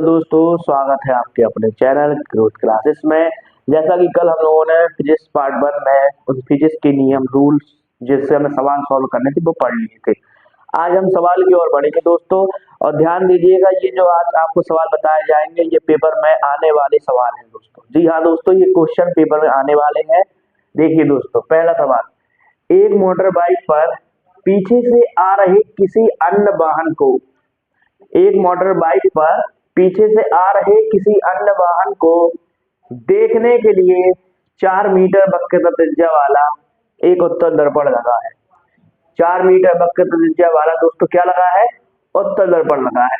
दोस्तों, स्वागत है आपके अपने चैनल ग्रोथ क्लासेस में। जैसा कि कल हम लोगों ने फिजिक्स पार्ट 1 में उस फिजिक्स के नियम रूल्स जिससे हमें सवाल सॉल्व करने थे वो पढ़ लिए थे। आज हम सवाल की ओर बढ़ेंगे दोस्तों, और ध्यान दीजिएगा, ये जो आज आपको सवाल बताए जाएंगे ये पेपर में आने वाले सवाल हैं दोस्तों। जी हाँ दोस्तों, ये क्वेश्चन पेपर में आने वाले हैं। देखिए दोस्तों, पहला सवाल, एक मोटर बाइक पर पीछे से आ रहे किसी अन्य वाहन को एक मोटर बाइक पर पीछे से आ रहे किसी अन्य वाहन को देखने के लिए 4 मीटर वक्रता त्रिज्या वाला एक उत्तल दर्पण लगा है। 4 मीटर वक्रता त्रिज्या वाला दोस्तों क्या लगा है? उत्तल दर्पण लगा है।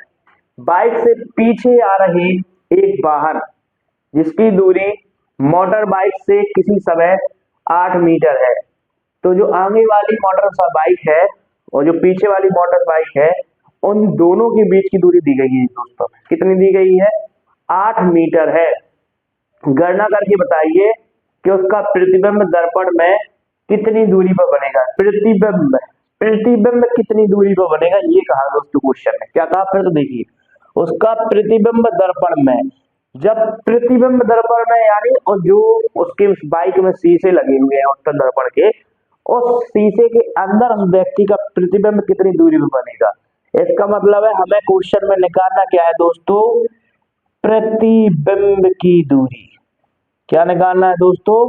बाइक से पीछे आ रहे एक वाहन जिसकी दूरी मोटर बाइक से किसी समय 8 मीटर है। तो जो आगे वाली मोटर बाइक है और जो पीछे वाली मोटर बाइक है, उन दोनों के बीच की दूरी दी गई है दोस्तों। कितनी दी गई है? 8 मीटर है। गणना करके बताइए कि उसका प्रतिबिंब दर्पण में कितनी दूरी पर बनेगा। प्रतिबिंब कितनी दूरी पर बनेगा, ये कहा दोस्तों क्वेश्चन में। क्या कहा फिर तो देखिए, उसका प्रतिबिंब दर्पण में, जब प्रतिबिंब दर्पण में यानी और जो उसके बाइक में शीशे लगे हुए हैं उत्तल दर्पण के, उस शीशे के अंदर उस व्यक्ति का प्रतिबिंब कितनी दूरी पर बनेगा। इसका मतलब है हमें क्वेश्चन में निकालना क्या है दोस्तों? प्रतिबिंब की दूरी। क्या निकालना है दोस्तों?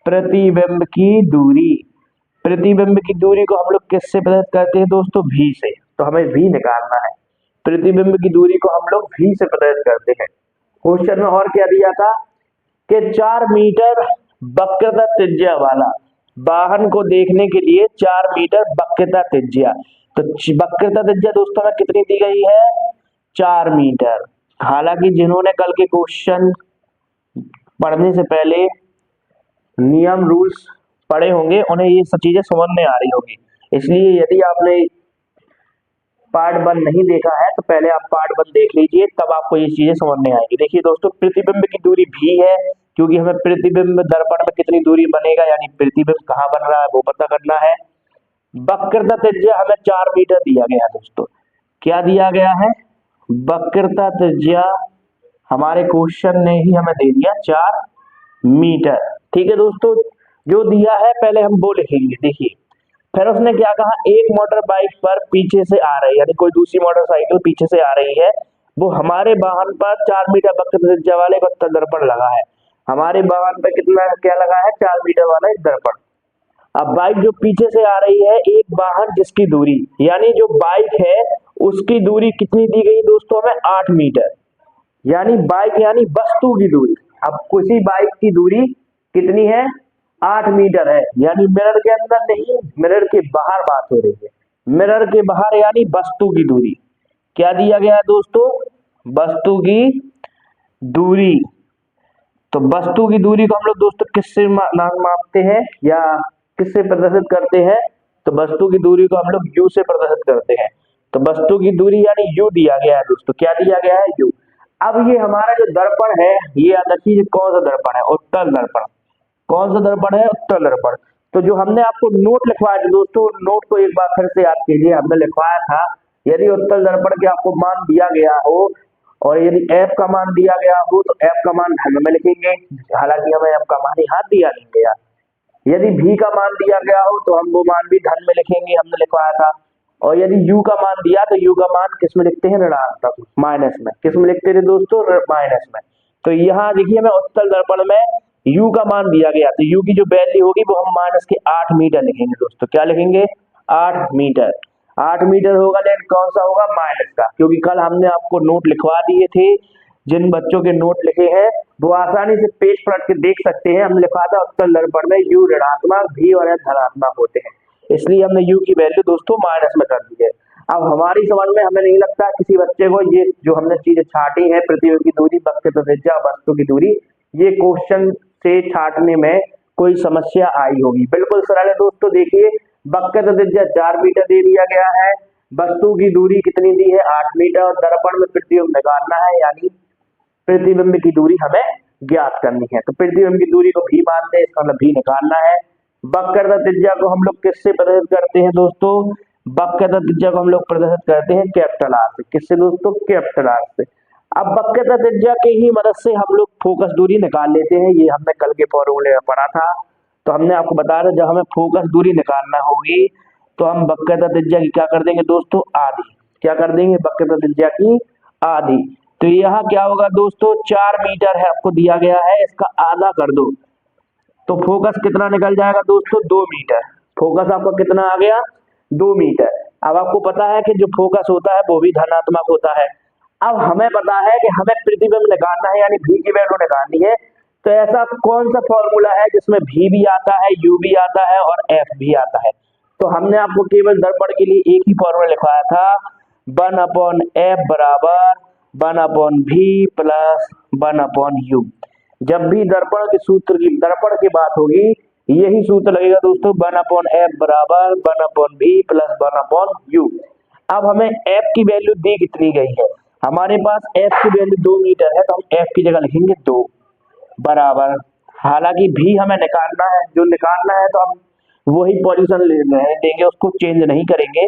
प्रतिबिंब की दूरी। प्रतिबिंब की दूरी को हम लोग किससे प्रदर्शित करते हैं दोस्तों? v से। तो हमें v निकालना है। प्रतिबिंब की दूरी को हम लोग v से प्रदर्शित करते हैं। क्वेश्चन में और क्या दिया था कि 4 मीटर वक्रता त्रिज्या वाला वाहन को देखने के लिए 4 मीटर वक्रता त्रिज्या। तो वक्रता त्रिज्या दोस्तों में कितनी दी गई है? 4 मीटर। हालांकि जिन्होंने कल के क्वेश्चन पढ़ने से पहले नियम रूल्स पढ़े होंगे उन्हें ये सब चीजें समझ में आ रही होगी। इसलिए यदि आपने पार्ट 1 नहीं देखा है तो पहले आप पार्ट 1 देख लीजिए, तब आपको ये चीजें समझ में आएगी। देखिए दोस्तों, प्रतिबिंब की दूरी भी है, क्योंकि हमें प्रतिबिंब दर्पण में कितनी दूरी बनेगा यानी प्रतिबिंब कहाँ बन रहा है वो पता करना है। वक्रता त्रिज्या हमें 4 मीटर दिया गया है दोस्तों। क्या दिया गया है? वक्रता त्रिज्या हमारे क्वेश्चन ने ही हमें दे दिया 4 मीटर। ठीक है दोस्तों, जो दिया है पहले हम वो लिखेंगे। देखिए फिर उसने क्या कहा, एक मोटर बाइक पर पीछे से आ रही है यानी कोई दूसरी मोटरसाइकिल पीछे से आ रही है, वो हमारे वाहन पर 4 मीटर वक्रता त्रिज्या वाले उत्तल दर्पण लगा है। हमारे वाहन पर कितना क्या लगा है? 4 मीटर वाला एक दर्पण। अब बाइक जो पीछे से आ रही है, एक वाहन जिसकी दूरी यानी जो बाइक है उसकी दूरी कितनी दी गई दोस्तों हमें? 8 मीटर। यानी बाइक यानी वस्तु की दूरी। अब किसी बाइक की दूरी कितनी है? 8 मीटर है। यानी मिरर के अंदर नहीं, मिरर के बाहर बात हो रही है। मिरर के बाहर यानी वस्तु की दूरी। क्या दिया गया है दोस्तों? वस्तु की दूरी। तो वस्तु की दूरी को हम लोग दोस्तों किससे मापते हैं या किससे प्रदर्शित करते हैं? तो वस्तु की दूरी को हम लोग u से प्रदर्शित करते हैं। तो वस्तु की दूरी यानी u दिया गया है दोस्तों। क्या दिया गया है? u। अब ये हमारा जो दर्पण है, ये याद रखिए कौन सा दर्पण है? उत्तल दर्पण। कौन सा दर्पण है? उत्तल दर्पण। तो जो हमने आपको नोट लिखवाया था दोस्तों, नोट को एक बार फिर से याद कीजिए। हमने लिखवाया था, यदि उत्तल दर्पण के आपको मान दिया गया हो और यदि f का मान दिया गया हो तो f का मान धन में लिखेंगे। हालांकि हमें f का मान यहाँ दिया नहीं गया। यदि v का मान दिया गया हो तो हम वो मान भी धन में लिखेंगे, हमने लिखवाया था। और यदि u का मान दिया तो u का मान किस में लिखते हैं? ऋणात्मक, माइनस में। किस में लिखते थे दोस्तों? माइनस में। तो यहाँ देखिए हमें उत्तल दर्पण में u का मान दिया गया, तो u की जो वैल्यू होगी वो हम माइनस के 8 मीटर लिखेंगे दोस्तों। क्या लिखेंगे? 8 मीटर। 8 मीटर होगा, लेकिन कौन सा होगा? माइनस का, क्योंकि कल हमने आपको नोट लिखवा दिए थे। जिन बच्चों के नोट लिखे हैं वो आसानी से पेज पलट के देख सकते हैं। हमने लिखा था उत्तल दर्पण में u ऋणात्मक, v और f धनात्मक होते हैं, इसलिए हमने u की वैल्यू दोस्तों माइनस में कर दी है। अब हमारी समझ में हमें नहीं लगता किसी बच्चे को ये जो हमने चीजें छाटी है, प्रतिबिंब की दूरी, वक्रता त्रिज्या, वस्तु की दूरी, ये क्वेश्चन से छाटने में कोई समस्या आई होगी। बिल्कुल सरल है दोस्तों। देखिए वक्रता त्रिज्या 4 मीटर दे दिया गया है, वस्तु की दूरी कितनी दी है? 8 मीटर, और दर्पण में प्रतिबिंब निकालना है यानी प्रतिबिंब की दूरी हमें ज्ञात करनी है। तो प्रतिबिंब की दूरी को भी मानते हैं, इसका मतलब भी निकालना है। वक्रता त्रिज्या को हम लोग किससे प्रदर्शित करते हैं दोस्तों? वक्रता त्रिज्या को हम लोग प्रदर्शित करते हैं कैपिटल आर से। किससे दोस्तों? कैपिटल आर से। अब वक्रता त्रिज्या के ही मदद से हम लोग फोकस दूरी निकाल लेते हैं। ये हमने कल के फॉर्मूले में पढ़ा था। तो हमने आपको बताया था जब हमें फोकस दूरी निकालना होगी तो हम वक्रता त्रिज्या की क्या कर देंगे दोस्तों, आधी। क्या कर देंगे, वक्रता त्रिज्या की आधी। तो यहाँ क्या होगा दोस्तों, 4 मीटर है आपको दिया गया है, इसका आधा कर दो तो फोकस कितना निकल जाएगा दोस्तों, 2 मीटर। फोकस आपका कितना आ गया, 2 मीटर। अब आपको पता है कि जो फोकस होता है वो भी धनात्मक होता है। अब हमें पता है कि हमें प्रतिबिंब निकालना है, यानी v की वैल्यू निकालनी है। तो ऐसा कौन सा फॉर्मूला है जिसमें v भी आता है, u भी आता है और f भी आता है। तो हमने आपको केवल दर्पण के लिए एक ही फॉर्मूला लिखवाया था, 1/f बराबर 1/v प्लस 1/u। जब भी दर्पण के सूत्र की दर्पण की बात होगी यही सूत्र लगेगा दोस्तों, 1/f बराबर 1/v प्लस 1/u। अब हमें f की वैल्यू दी कितनी गई है, हमारे पास f की वैल्यू 2 मीटर है, तो हम f की जगह लिखेंगे 2 बराबर। हालांकि भी हमें निकालना है, जो निकालना है तो हम वही पोजीशन देंगे, उसको चेंज नहीं करेंगे।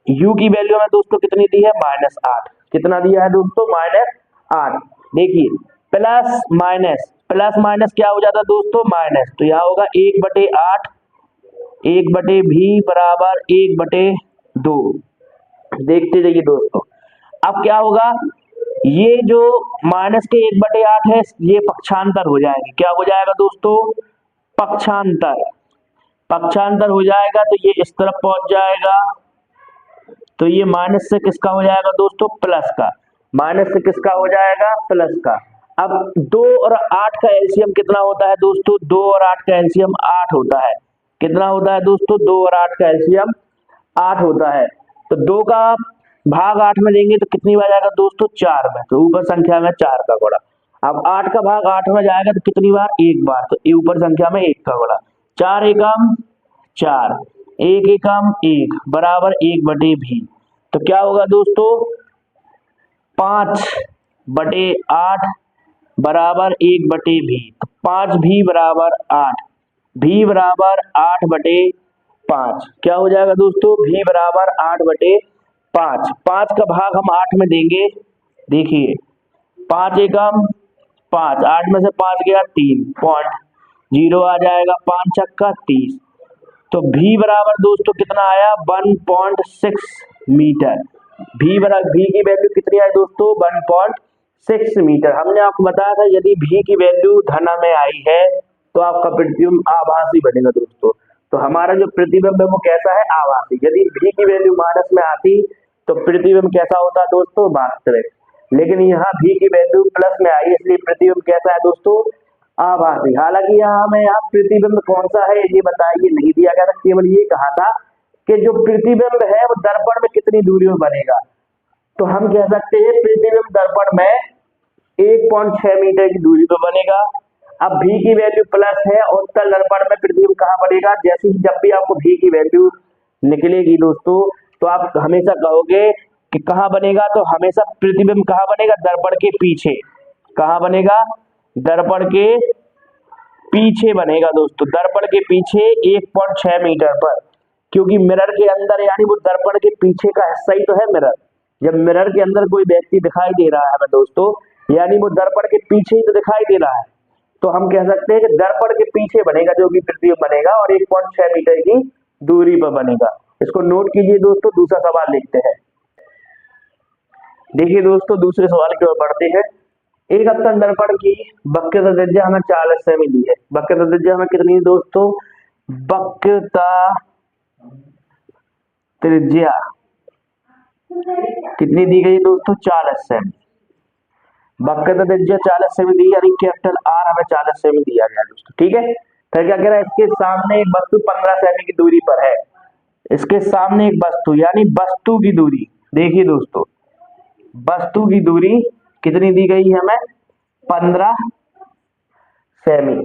u की वैल्यू हमें दोस्तों कितनी दी है, -8। कितना दिया है दोस्तों, -8। देखिए प्लस माइनस, प्लस माइनस क्या हो जाता है दोस्तों, माइनस। तो यहाँ होगा 1/8, 1/v बराबर 1/2। देखते जाइए दोस्तों, अब क्या होगा, ये जो माइनस के 1/8 है ये पक्षांतर हो जाएंगे। क्या हो जाएगा दोस्तों, पक्षांतर। पक्षांतर हो जाएगा तो ये इस तरफ पहुंच जाएगा, तो ये माइनस से किसका हो जाएगा दोस्तों, प्लस का। माइनस से किसका हो जाएगा, प्लस का। अब 2 और 8 का एलसीएम कितना होता है दोस्तों, 2 और 8 का एलसीएम 8 होता है। कितना होता है दोस्तों, 2 और 8 का एलसीएम 8 होता है। तो 2 का भाग 8 में लेंगे तो कितनी बार जाएगा दोस्तों, 4 में। तो ऊपर संख्या में 4 का गुणा। अब 8 का भाग 8 में जाएगा तो कितनी बार, 1 बार। तो ऊपर संख्या में 1 का गुणा। 4 एकम 4, 1 एकम 1 बराबर 1/v। तो क्या होगा दोस्तों, 5/8 बराबर 1/v। 5v बराबर 8, v बराबर 8/5। क्या हो जाएगा दोस्तों, v बराबर 8/5। 5 का भाग हम 8 में देंगे, देखिए 5 एकम 5, 8 में से 5 गया 3, पॉइंट 0 आ जाएगा, 5 छक्का 30। तो v बराबर दोस्तों कितना आया, 1.6 मीटर। v की वैल्यू कितनी आई दोस्तों, 1.6 मीटर। हमने आपको बताया था यदि v की वैल्यू धन में आई है तो आपका प्रतिबिंब आभासी बनेगा दोस्तों। तो हमारा जो प्रतिबिंब है वो कैसा है, आभासी। यदि v की वैल्यू माइनस में आती तो प्रतिबिंब कैसा होता दोस्तों, वास्तविक। लेकिन यहाँ v की वैल्यू प्लस में आई इसलिए प्रतिबिंब कैसा है दोस्तों, आभासी। हालांकि यहाँ प्रतिबिंब कौन सा है ये बताइए नहीं दिया गया था, केवल ये कहा था कि जो प्रतिबिंब है वो दर्पण में कितनी दूरी में बनेगा। तो हम कह सकते हैं प्रतिबिंब दर्पण में 1.6 मीटर की दूरी पर बनेगा। अब v की वैल्यू प्लस है और उत्तल दर्पण में प्रतिबिंब कहाँ बनेगा, जैसे ही जब भी आपको v की वैल्यू निकलेगी दोस्तों तो आप हमेशा कहोगे कि कहाँ बनेगा, तो हमेशा प्रतिबिंब कहाँ बनेगा, दर्पण के पीछे। कहाँ बनेगा, दर्पण के पीछे बनेगा दोस्तों, दर्पण के पीछे 1.6 मीटर पर। क्योंकि मिरर के अंदर यानी वो दर्पण के पीछे का हिस्सा ही तो है मिरर। जब मिरर के अंदर कोई व्यक्ति दिखाई दे रहा है हमें दोस्तों, यानी वो दर्पण के पीछे ही तो दिखाई दे रहा है। तो हम कह सकते हैं कि दर्पण के पीछे बनेगा जो भी प्रतिबिंब बनेगा और 1.6 मीटर की दूरी पर बनेगा। इसको नोट कीजिए दोस्तों। दूसरा सवाल लिखते हैं। देखिए दोस्तों दूसरे सवाल की ओर बढ़ते हैं। एक अवतल दर्पण की वक्रता त्रिज्या हमें 40 सेमी दी है। वक्रता त्रिज्या हमें कितनी है दोस्तों, वक्रता त्रिज्या कितनी दी गई दोस्तों, 40 सेमी। वक्रता त्रिज्या 40 सेमी दी, यानी कैपिटल आर हमें 40 सेमी दिया गया दोस्तों, ठीक है। फिर क्या कह रहा है, इसके सामने एक वस्तु 15 सेमी की दूरी पर है। इसके सामने एक वस्तु यानी वस्तु की दूरी, देखिए दोस्तों वस्तु की दूरी कितनी दी गई है हमें, 15 सेमी।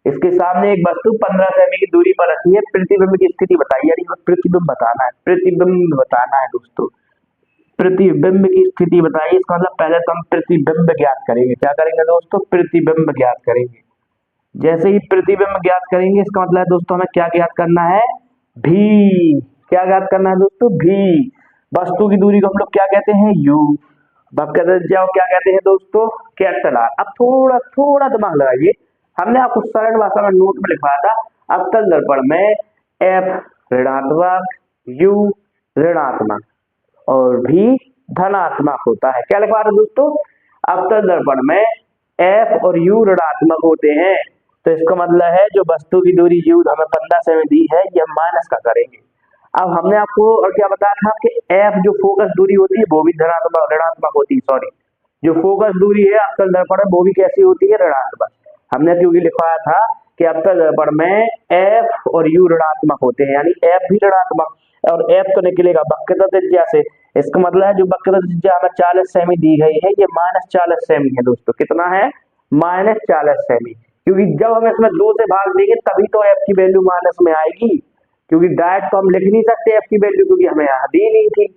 इसके सामने एक वस्तु 15 सेमी की दूरी पर रखी है। प्रतिबिंब की स्थिति बताइए, यानी प्रतिबिंब बताना है, प्रतिबिंब बताना है दोस्तों। प्रतिबिंब की स्थिति बताइए, इसका मतलब पहले तो हम प्रतिबिंब ज्ञात करेंगे। क्या करेंगे दोस्तों, प्रतिबिंब ज्ञात करेंगे। जैसे ही प्रतिबिंब ज्ञात करेंगे इसका मतलब है दोस्तों हमें क्या ज्ञात करना है, भी। क्या ज्ञात करना है दोस्तों, भी। वस्तु की दूरी को हम लोग क्या कहते हैं, u। वक्रता त्रिज्या को क्या कहते हैं दोस्तों? Capital R. अब थोड़ा थोड़ा दिमाग लगाइए, हमने आपको सरल भाषा में नोट में लिखवाया था अवतल दर्पण में एफ ऋणात्मक, यू ऋणात्मक और भी धनात्मक होता है। क्या लिखवा रहे दोस्तों? अवतल दर्पण में एफ और यू ऋणात्मक होते हैं, तो इसका मतलब है जो वस्तु की दूरी यू हमें 15 सेमी दी है, ये हम माइनस का करेंगे। अब हमने आपको और क्या बताया था कि एफ जो फोकस दूरी होती है वो भी धनात्मक ऋणात्मक होती है, सॉरी जो फोकस दूरी है अवतल दर्पण में वो भी कैसी होती है? ऋणात्मक। हमने क्योंकि लिखवाया था कि अवतल दर्पण में एफ और यू ऋणात्मक होते हैं, यानी एफ भी ऋणात्मक और एफ तो निकलेगा वक्रता त्रिज्या से। इसका मतलब है जो वक्रता त्रिज्या हमें 40 सेमी दी गई है ये -40 सेमी है दोस्तों। कितना है? -40 सेमी। क्योंकि जब हम इसमें 2 से भाग देंगे तभी तो एफ की वैल्यू माइनस में आएगी, क्योंकि डायरेक्ट तो हम लिख नहीं सकते एफ की वैल्यू, क्योंकि हमें यहाँ दी नहीं थी।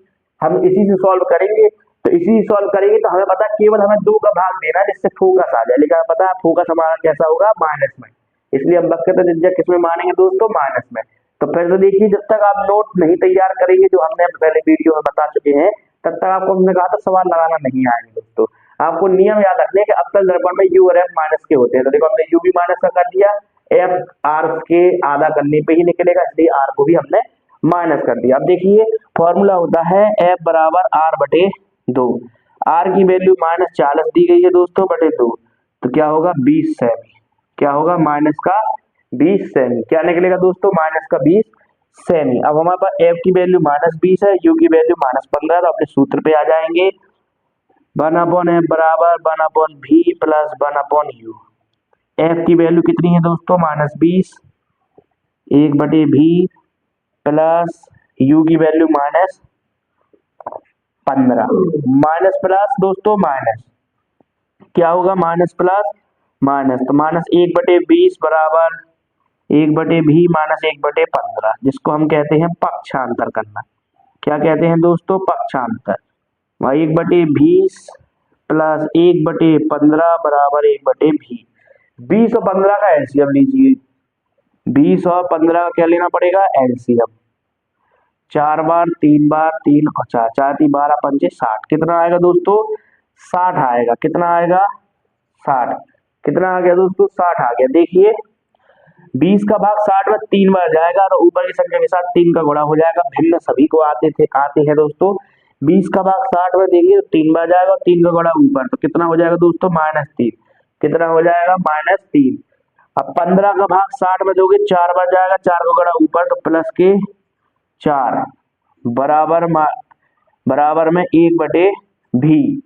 हम इसी से सॉल्व करेंगे, तो इसी से सॉल्व करेंगे तो हमें पता केवल हमें 2 का भाग देना है जिससे फोकस आ जाए, लेकिन हमें पता है फोकस हमारा कैसा होगा? माइनस में। इसलिए हम वक्रता त्रिज्या किसमें मानेंगे दोस्तों? माइनस में। तो फिर से देखिए, जब तक आप नोट नहीं तैयार करेंगे जो हमने पहले वीडियो में बता चुके हैं, तब तक आपको हमने कहा था सवाल लगाना नहीं आएंगे दोस्तों। आपको नियम याद रखने के अवतल दर्पण में यू और एफ माइनस के होते हैं, तो देखो हमने यू भी माइनस का कर दिया, एफ आर के आधा करने पे ही निकलेगा, इसलिए आर को भी हमने माइनस कर दिया। अब देखिए फॉर्मूला होता है एफ बराबर आर बटे 2। आर की वैल्यू -40 दी गई है दोस्तों बटे 2, तो क्या होगा? 20 सेमी। क्या होगा? माइनस का 20 सेमी। क्या निकलेगा दोस्तों? माइनस का 20 सेमी। अब हमारे पास एफ की वैल्यू -20 है, यू की वैल्यू -15, तो अपने सूत्र पे आ जाएंगे। 1/f बराबर 1/v प्लस 1/u। एफ की वैल्यू कितनी है दोस्तों? -20, 1/v प्लस यू की वैल्यू -15। माइनस प्लस दोस्तों माइनस, क्या होगा? माइनस प्लस माइनस, तो -1/20 बराबर 1/v माइनस 1/15, जिसको हम कहते हैं पक्षांतर करना। क्या कहते हैं दोस्तों? पक्षांतर। 1/20 प्लस 1/15 बराबर 1/v। 20 और 15 का एलसीएम लीजिए। 20 और 15 का क्या लेना पड़ेगा? एलसीएम। 4 बार 3 बार 3 और 4, 4 3 12 पंचे 60। कितना आएगा दोस्तों? 60 आएगा। कितना आएगा? 60। कितना आ गया दोस्तों? 60 आ गया। देखिए 20 का भाग 60 में 3 बार जाएगा और ऊपर की संख्या के साथ 3 का गुणा हो जाएगा। भिन्न सभी को आते हैं दोस्तों। 20 का भाग 60 में देंगे तो 3 बार जाएगा और 3 का गुणा ऊपर, तो कितना हो जाएगा दोस्तों? -3। कितना हो जाएगा? -3। अब 15 का भाग 60 में दोगे 4 बार जाएगा, 4 का गुणा ऊपर तो प्लस के 4 बराबर में 1/v।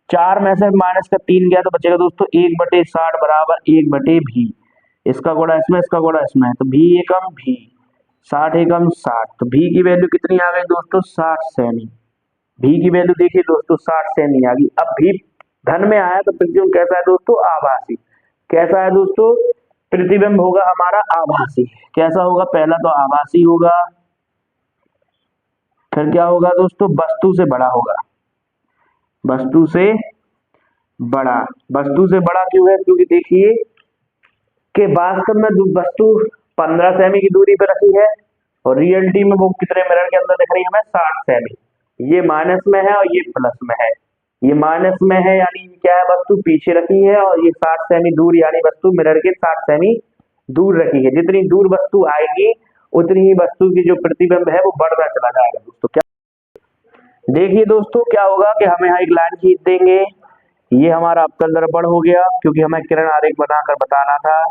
4 में से माइनस का 3 गया तो बचेगा दोस्तों 1/60 बराबर 1/v। इसका गुणा इसमें, इसका गुणा इसमें, तो v एकम v, 60 एकम 60, तो v की वैल्यू कितनी आ गई दोस्तों? 60 सेमी। v की वैल्यू देखिए दोस्तों 60 सेमी आ गई। अब v धन में आया तो प्रतिबिंब कैसा है दोस्तों? आभासी। कैसा है दोस्तों? प्रतिबिंब होगा हमारा आभासी। कैसा होगा? पहला तो आभासी होगा, फिर क्या होगा दोस्तों? वस्तु से बड़ा होगा। वस्तु से बड़ा। वस्तु से बड़ा क्यों है? क्योंकि देखिए कि वास्तव में वस्तु 15 सेमी की दूरी पर रखी है और रियलिटी में वो कितने मिरर के अंदर दिख रही है हमें? 60 सेमी। ये माइनस में है और ये प्लस में है। ये माइनस में है यानी क्या है? वस्तु पीछे रखी है, और ये 60 सेमी दूर यानी वस्तु मिरर के 60 सेमी दूर रखी है। जितनी दूर वस्तु आएगी उतनी ही वस्तु की जो प्रतिबिंब है वो बढ़ता चला जाएगा दोस्तों। क्या देखिए दोस्तों क्या होगा कि हमें यहाँ एक लाइन खींच देंगे। ये हमारा अवतल दर्पण हो गया, क्योंकि हमें किरण आरेख बनाकर बताना था।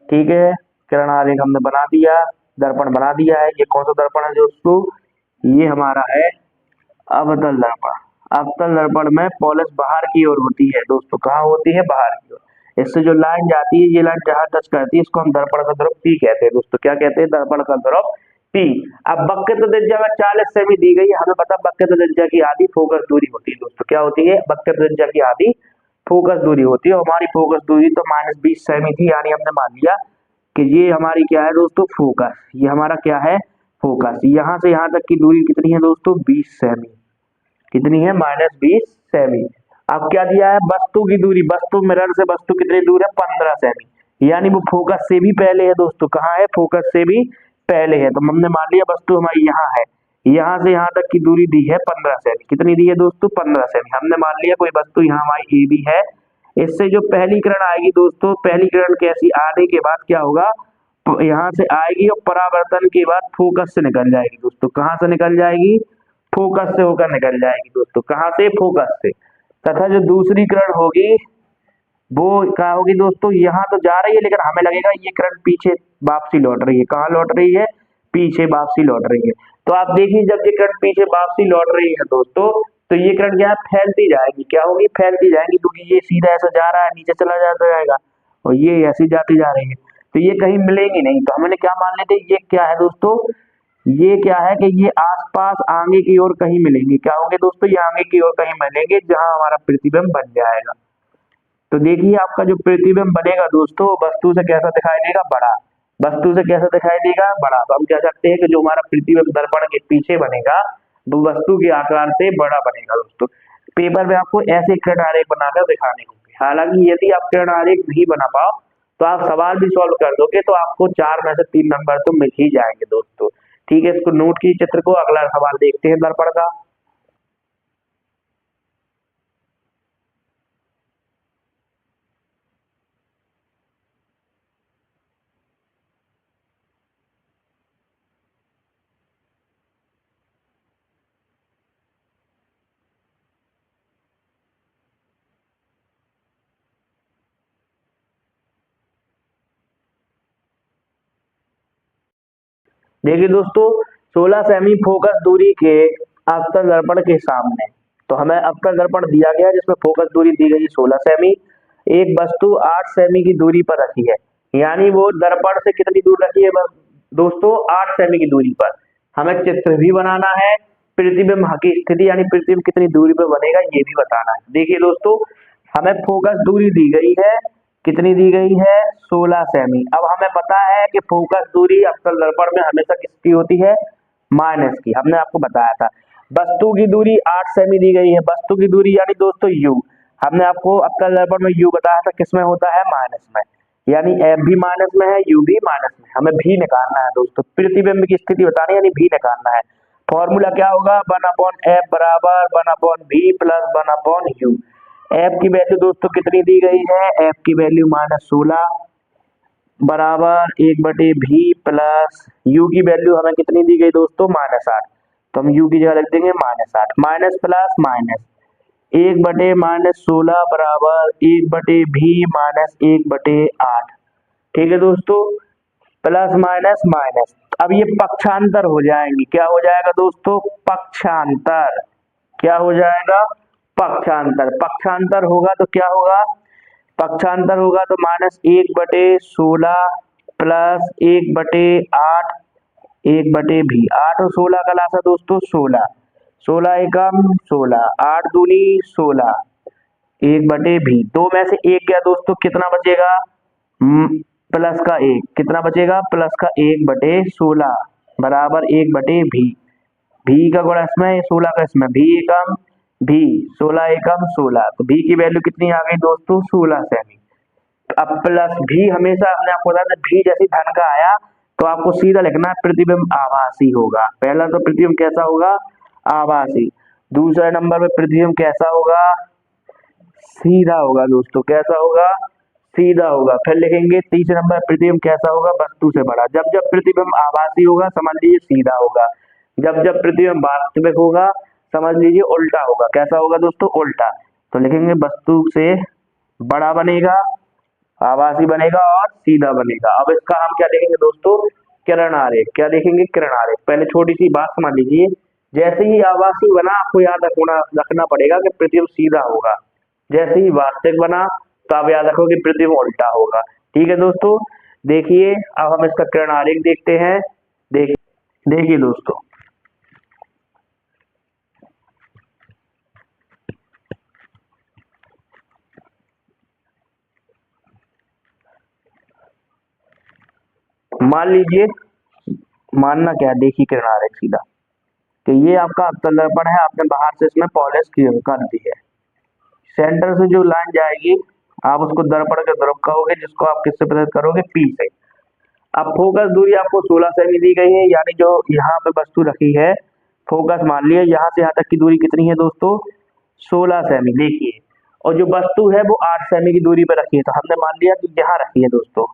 ठीक है, किरण आरेख हमने बना दिया, दर्पण बना दिया है। ये कौन सा दर्पण है दोस्तों? ये हमारा है अवतल दर्पण। अवतल दर्पण में पॉलिश बाहर की ओर होती है दोस्तों। कहाँ होती है? बाहर की ओर। इससे जो लाइन जाती है, ये लाइन जहां टच करती है इसको हम दर्पण का ध्रुव P कहते हैं दोस्तों। क्या कहते हैं? दर्पण का ध्रुव P। अब वक्रता त्रिज्या में 40 सेमी दी गई है, हमें पता वक्रता त्रिज्या की आधी फोकस दूरी होती है दोस्तों। क्या होती है? वक्रता त्रिज्या की आधी फोकस दूरी होती है। हमारी फोकस दूरी तो -20 सेमी थी, यानी हमने मान लिया कि ये हमारी क्या है दोस्तों? फोकस। ये हमारा क्या है? फोकस। यहाँ से यहाँ तक की दूरी कितनी है दोस्तों? 20 सेमी। कितनी है? -20 सेमी। अब क्या दिया है? वस्तु की दूरी। वस्तु मिरर से वस्तु कितनी दूर है? 15 सेमी, यानी वो फोकस से भी पहले है दोस्तों। कहाँ है? फोकस से भी पहले है। तो हमने मान लिया वस्तु हमारी यहाँ है, यहाँ से यहाँ तक की दूरी दी है 15 सेमी। कितनी दी है दोस्तों? 15 सेमी। हमने मान लिया कोई वस्तु यहाँ हमारी ए बी है। इससे जो पहली किरण आएगी दोस्तों, पहली किरण कैसी आने के बाद क्या होगा, यहाँ से आएगी और परावर्तन के बाद फोकस से निकल जाएगी दोस्तों। कहाँ से निकल जाएगी? फोकस से होकर निकल जाएगी दोस्तों। कहाँ से? फोकस से। तथा जो दूसरी किरण होगी वो क्या होगी दोस्तों, यहाँ तो जा रही है लेकिन हमें लगेगा ये किरण पीछे वापसी लौट रही है। कहाँ लौट रही है? पीछे वापसी लौट रही है। तो आप देखिए जब ये किरण पीछे वापसी लौट रही है दोस्तों, तो ये किरण क्या है? फैलती जाएगी। क्या होगी? फैलती जाएगी, क्योंकि ये सीधा ऐसा जा रहा है, नीचे चला जाता जाएगा और ये ऐसी जाती जा रही है, तो ये कहीं मिलेंगी नहीं। तो हमने क्या मान लेते, ये क्या है दोस्तों, ये क्या है कि ये आसपास आगे की ओर कहीं मिलेंगे। क्या होंगे दोस्तों? ये आगे की ओर कहीं मिलेंगे जहां हमारा प्रतिबिंब बन जाएगा। तो देखिए आपका जो प्रतिबिंब बनेगा दोस्तों, वस्तु से कैसा दिखाई देगा? बड़ा। वस्तु से कैसा दिखाई देगा? बड़ा। तो हम कह सकते हैं कि जो हमारा प्रतिबिंब दर्पण के पीछे बनेगा वो वस्तु के आकार से बड़ा बनेगा दोस्तों। पेपर में आपको ऐसे किरण आरेख बनाकर दिखाने होंगे। हालांकि यदि आप किरण आरेख नहीं बना पाओ तो आप सवाल भी सॉल्व कर दोगे तो आपको 4 में से 3 नंबर तो मिल ही जाएंगे दोस्तों। ठीक है, इसको नोट की चित्र को। अगला सवाल देखते हैं दर्पण का। देखिए दोस्तों, 16 सेमी फोकस दूरी के अवतल दर्पण के सामने, तो हमें अवतल दर्पण दिया गया है जिसमें फोकस दूरी दी गई है 16 सेमी। एक वस्तु 8 सेमी की दूरी पर रखी है, यानी वो दर्पण से कितनी दूर रखी है दोस्तों? 8 सेमी की दूरी पर। हमें चित्र भी बनाना है, प्रतिबिंब की स्थिति यानी प्रतिबिंब कितनी दूरी पर बनेगा ये भी बताना है। देखिए दोस्तों, हमें फोकस दूरी दी गई है, कितनी दी गई है? 16 सेमी। अब हमें पता है कि फोकस दूरी अवतल दर्पण में हमेशा किसकी होती है? माइनस की। हमने आपको बताया था। वस्तु की दूरी 8 सेमी दी गई है, वस्तु की दूरी यानी दोस्तों यू। हमने आपको अवतल दर्पण में यू बताया था किसमें होता है? माइनस में। यानी एफ भी माइनस में है, यू भी माइनस में। हमें भी निकालना है दोस्तों, प्रतिबिंब की स्थिति बतानी है, यानी भी निकालना है। फॉर्मूला क्या होगा? 1/f बराबर 1/v प्लस 1/u। एफ की वैल्यू दोस्तों कितनी दी गई है? एफ की वैल्यू -16 बराबर 1/v प्लस यू की वैल्यू हमें कितनी दी गई दोस्तों? -8। तो हम यू की जगह लिख देंगे -8। माइनस प्लस माइनस 1/-16 बराबर 1/v माइनस 1/8। ठीक है दोस्तों, प्लस माइनस माइनस। अब ये पक्षांतर हो जाएंगे। क्या हो जाएगा दोस्तों? पक्षांतर। क्या हो जाएगा? पक्षांतर। पक्षांतर होगा तो क्या होगा? पक्षांतर होगा तो -1/16 प्लस 1/8 1/v। 8 और 16 का लासा दोस्तों 16। 16 एकम 16, 8 दूनी 16, 1/v। दो में से एक गया दोस्तों, कितना बचेगा? प्लस का 1। कितना बचेगा? प्लस का 1/16 बराबर 1/v। भी का गुणा इसमें, 16 का इसमें, भी एकम भी 16 एकम 16। तो भी की वैल्यू कितनी आ गई दोस्तों? 16 सेमी। अब प्लस भी, हमेशा हमने आपको बताया था भी जैसे धन का आया तो आपको सीधा लिखना है प्रतिबिंब आभासी होगा। पहला तो प्रतिबिंब कैसा होगा? आभासी। दूसरे नंबर पे प्रतिबिंब कैसा होगा? सीधा होगा दोस्तों। कैसा होगा? सीधा होगा। फिर लिखेंगे तीसरे नंबर प्रतिबिंब कैसा होगा? वस्तु से बड़ा। जब जब प्रतिबिंब आभासी होगा समझ लीजिए सीधा होगा, जब जब प्रतिबिंब वास्तविक होगा समझ लीजिए उल्टा होगा। कैसा होगा दोस्तों? उल्टा। तो लिखेंगे वस्तु से बड़ा बनेगा, आभासी बनेगा और सीधा बनेगा। अब इसका हम क्या देखेंगे दोस्तों? किरण आरेख। क्या देखेंगे? किरण आरेख। पहले छोटी सी बात समझ लीजिए, जैसे ही आभासी बना आपको याद रखना पड़ेगा कि प्रतिबिंब सीधा होगा, जैसे ही वास्तविक बना तो आप याद रखो कि प्रतिबिंब उल्टा होगा। ठीक है दोस्तों, देखिए अब हम इसका किरण आरेख देखते हैं। देखिए दोस्तों, मान लीजिए, मानना क्या है, देखिए किरण आरेख सीधा कि ये आपका अवतल दर्पण है, आपने बाहर से इसमें पॉलिश कर दी है। सेंटर से जो लाइन जाएगी आप उसको दर्पण के ध्रुव कहोगे, जिसको आप किससे प्रदर्शित करोगे? पी से। अब फोकस दूरी आपको 16 सेमी दी गई है, यानी जो यहाँ पे वस्तु रखी है फोकस मान लिया, यहाँ से यहाँ तक की दूरी कितनी है दोस्तों, 16 सेमी। देखिए, और जो वस्तु है वो 8 सेमी की दूरी पर रखी है, तो हमने मान लिया कि यहाँ रखी है दोस्तों,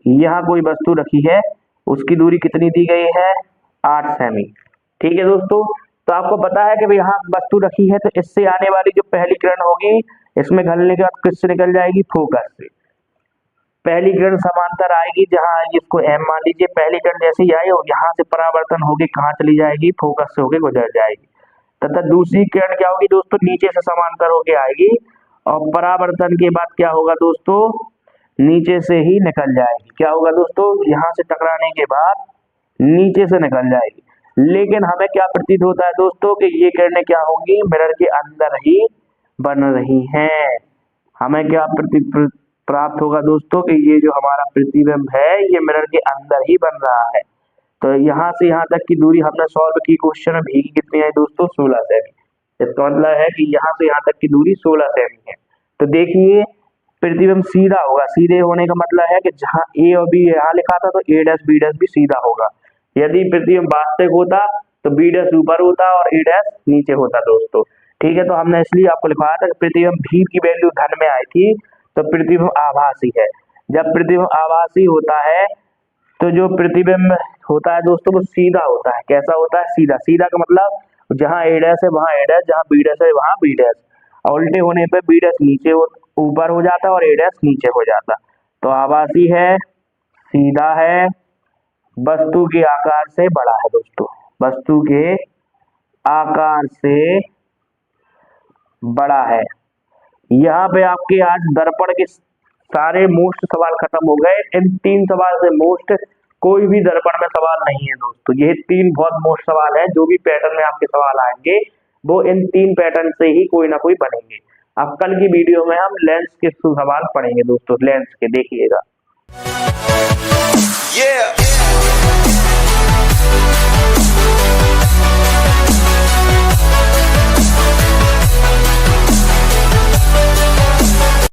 यहाँ कोई वस्तु रखी है, उसकी दूरी कितनी दी गई है, 8 सेमी। ठीक है दोस्तों, तो आपको पता है कि भाई यहाँ वस्तु रखी है, तो इससे आने वाली जो पहली किरण होगी, इसमें घलने के बाद किससे निकल जाएगी, फोकस से। पहली किरण समांतर आएगी, जहां इसको एम मान लीजिए, पहली किरण जैसे ही आई और यहाँ से परावर्तन होके कहाँ चली जाएगी, फोकस से होके गुजर जाएगी। तथा दूसरी किरण क्या होगी दोस्तों, नीचे से समांतर होके आएगी और परावर्तन के बाद क्या होगा दोस्तों, नीचे से ही निकल जाएगी। क्या होगा दोस्तों, यहाँ से टकराने के बाद नीचे से निकल जाएगी। लेकिन हमें क्या प्रतीत होता है दोस्तों कि ये किरणें क्या होंगी, मिरर के अंदर ही बन रही हैं। हमें क्या प्राप्त होगा दोस्तों कि ये जो हमारा प्रतिबिंब है ये मिरर के अंदर ही बन रहा है। तो यहाँ से यहाँ तक की दूरी हमने सॉल्व की क्वेश्चन में, भी कितनी है दोस्तों, 16 सेमी। इसका मतलब है कि यहाँ से यहाँ तक की दूरी 16 सेमी है। तो देखिए, प्रतिबिंब सीधा होगा, सीधे होने का मतलब है कि जहाँ ए और बी यहाँ लिखा था तो ए डैश बी डैश भी सीधा होगा। यदि प्रतिबिंब वास्तविक होता तो बी डैश ऊपर होता और ए डैश नीचे होता दोस्तों। ठीक है, तो हमने इसलिए आपको लिखवाया था कि प्रतिबिंब भी की वैल्यू धन में आई थी, तो प्रतिबिंब आभासी है। जब प्रतिबिंब आभासी होता है तो जो प्रतिबिंब होता है दोस्तों वो सीधा होता है। कैसा होता है, सीधा। सीधा का मतलब जहाँ ए डैश है वहां ए डैश, जहाँ बी डैश है वहां बी डैश। उल्टे होने पे बी डैश नीचे ऊपर हो जाता है और ए डैश नीचे हो जाता। तो आभासी है, सीधा है, वस्तु के आकार से बड़ा है दोस्तों, वस्तु के आकार से बड़ा है। यहाँ पे आपके आज दर्पण के सारे मोस्ट सवाल खत्म हो गए। इन 3 सवाल से मोस्ट कोई भी दर्पण में सवाल नहीं है दोस्तों। ये 3 बहुत मोस्ट सवाल है, जो भी पैटर्न में आपके सवाल आएंगे वो इन 3 पैटर्न से ही कोई ना कोई बनेंगे। अब कल की वीडियो में हम लेंस के सवाल पढ़ेंगे दोस्तों, लेंस के, देखिएगा।